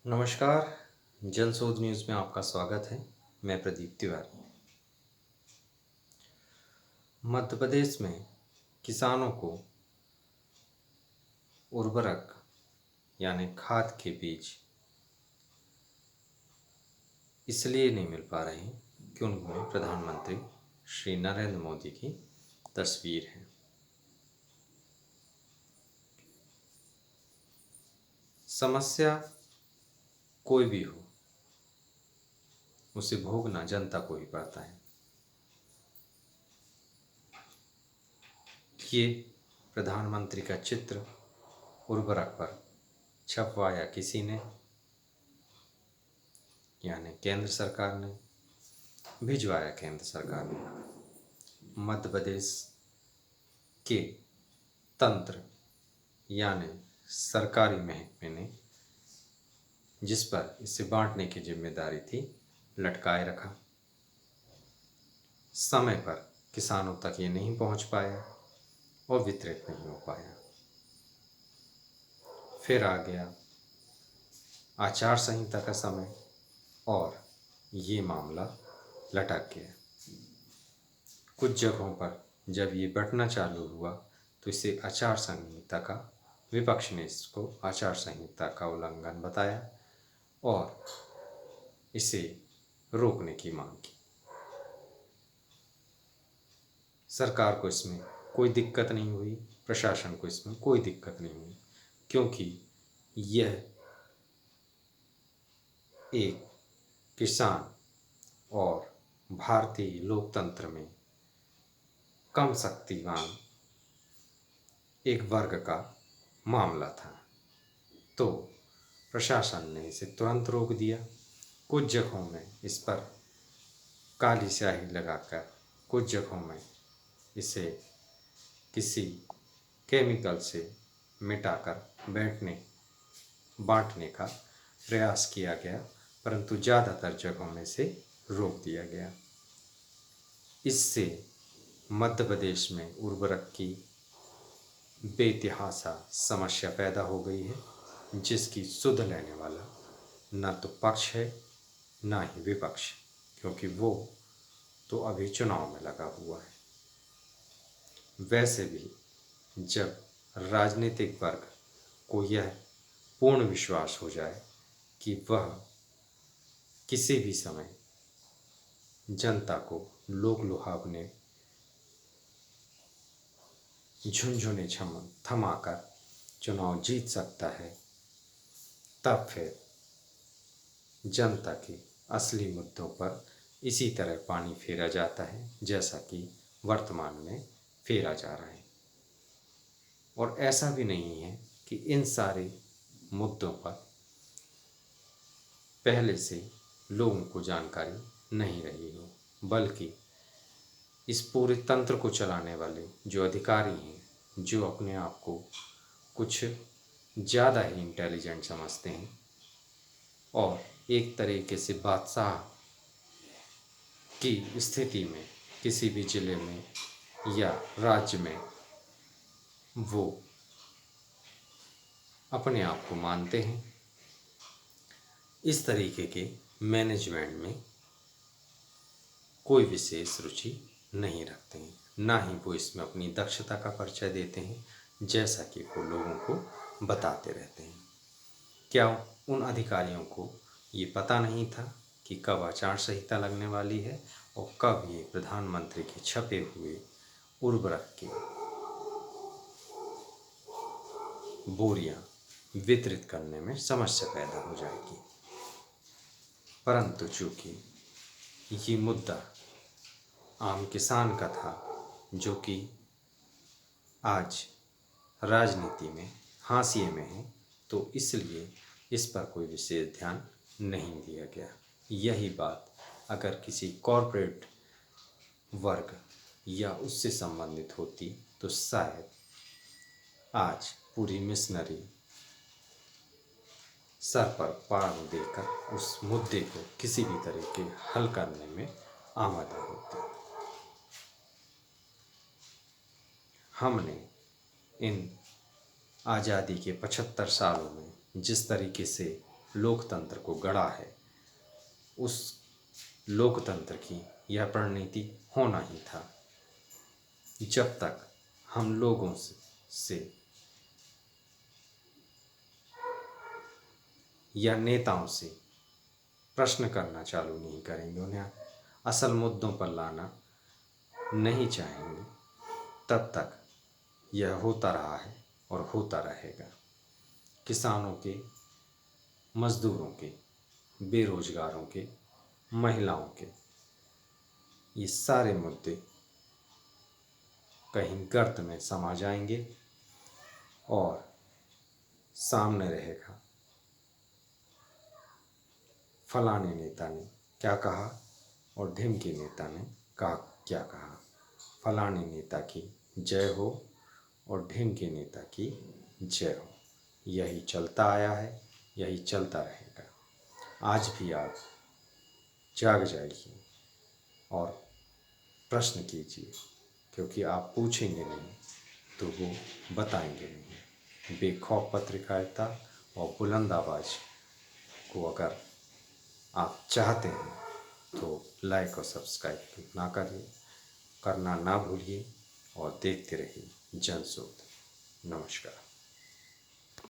नमस्कार। जनशोध न्यूज़ में आपका स्वागत है। मैं प्रदीप तिवारी। मध्य प्रदेश में किसानों को उर्वरक यानी खाद के बीज इसलिए नहीं मिल पा रहे हैं कि उनमें प्रधानमंत्री श्री नरेंद्र मोदी की तस्वीर है। समस्या कोई भी हो, उसे भोगना जनता को ही पड़ता है। ये प्रधानमंत्री का चित्र उर्वरक पर छपवाया किसी ने, यानी केंद्र सरकार ने, भिजवाया केंद्र सरकार ने। मध्य प्रदेश के तंत्र यानी सरकारी महकमे ने, जिस पर इसे बांटने की जिम्मेदारी थी, लटकाए रखा। समय पर किसानों तक ये नहीं पहुंच पाया और वितरित नहीं हो पाया। फिर आ गया आचार संहिता का समय और ये मामला लटक गया। कुछ जगहों पर जब ये बंटना चालू हुआ तो इसे आचार संहिता का, विपक्ष ने इसको आचार संहिता का उल्लंघन बताया और इसे रोकने की मांग की। सरकार को इसमें कोई दिक्कत नहीं हुई, प्रशासन को इसमें कोई दिक्कत नहीं हुई, क्योंकि यह एक किसान और भारतीय लोकतंत्र में कम शक्तिवान एक वर्ग का मामला था। तो प्रशासन ने इसे तुरंत रोक दिया। कुछ जगहों में इस पर काली स्याही लगाकर, कुछ जगहों में इसे किसी केमिकल से मिटाकर बांटने का प्रयास किया गया, परंतु ज़्यादातर जगहों में से रोक दिया गया। इससे मध्य प्रदेश में उर्वरक की बेतहाशा समस्या पैदा हो गई है, जिसकी सुध लेने वाला न तो पक्ष है न ही विपक्ष, क्योंकि वो तो अभी चुनाव में लगा हुआ है। वैसे भी जब राजनीतिक वर्ग को यह पूर्ण विश्वास हो जाए कि वह किसी भी समय जनता को लोक लुभावने झुनझुने थमाकर चुनाव जीत सकता है, तब फिर जनता के असली मुद्दों पर इसी तरह पानी फेरा जाता है जैसा कि वर्तमान में फेरा जा रहा है। और ऐसा भी नहीं है कि इन सारे मुद्दों पर पहले से लोगों को जानकारी नहीं रही हो, बल्कि इस पूरे तंत्र को चलाने वाले जो अधिकारी हैं, जो अपने आप को कुछ ज़्यादा ही इंटेलिजेंट समझते हैं और एक तरीके से बादशाह की स्थिति में किसी भी ज़िले में या राज्य में वो अपने आप को मानते हैं, इस तरीके के मैनेजमेंट में कोई विशेष रुचि नहीं रखते हैं, ना ही वो इसमें अपनी दक्षता का परिचय देते हैं, जैसा कि वो लोगों को बताते रहते हैं। क्या उन अधिकारियों को ये पता नहीं था कि कब आचार संहिता लगने वाली है और कब ये प्रधानमंत्री के छपे हुए उर्वरक की बोरियां वितरित करने में समस्या पैदा हो जाएगी? परंतु चूंकि ये मुद्दा आम किसान का था, जो कि आज राजनीति में हाशिए में है, तो इसलिए इस पर कोई विशेष ध्यान नहीं दिया गया। यही बात अगर किसी कॉरपोरेट वर्ग या उससे संबंधित होती तो शायद आज पूरी मिशनरी सर पर पार देकर उस मुद्दे को किसी भी तरीके हल करने में आमदा होती। हमने इन आज़ादी के 75 सालों में जिस तरीके से लोकतंत्र को गढ़ा है, उस लोकतंत्र की यह प्रणनीति होना ही था। जब तक हम लोगों से या नेताओं से प्रश्न करना चालू नहीं करेंगे, उन्हें असल मुद्दों पर लाना नहीं चाहेंगे, तब तक यह होता रहा है और होता रहेगा। किसानों के, मजदूरों के, बेरोजगारों के, महिलाओं के ये सारे मुद्दे कहीं गर्त में समा जाएंगे और सामने रहेगा फलाने नेता ने क्या कहा और ढिमके नेता ने क्या कहा। फलाने नेता की जय हो और ढिमके नेता की जय हो। यही चलता आया है, यही चलता रहेगा। आज भी आप जाग जाइए और प्रश्न कीजिए, क्योंकि आप पूछेंगे नहीं तो वो बताएंगे नहीं। बेखौफ पत्रकारिता और बुलंद आवाज़ को अगर आप चाहते हैं तो लाइक और सब्सक्राइब करना ना भूलिए और देखते रहिए जनशोध। नमस्कार।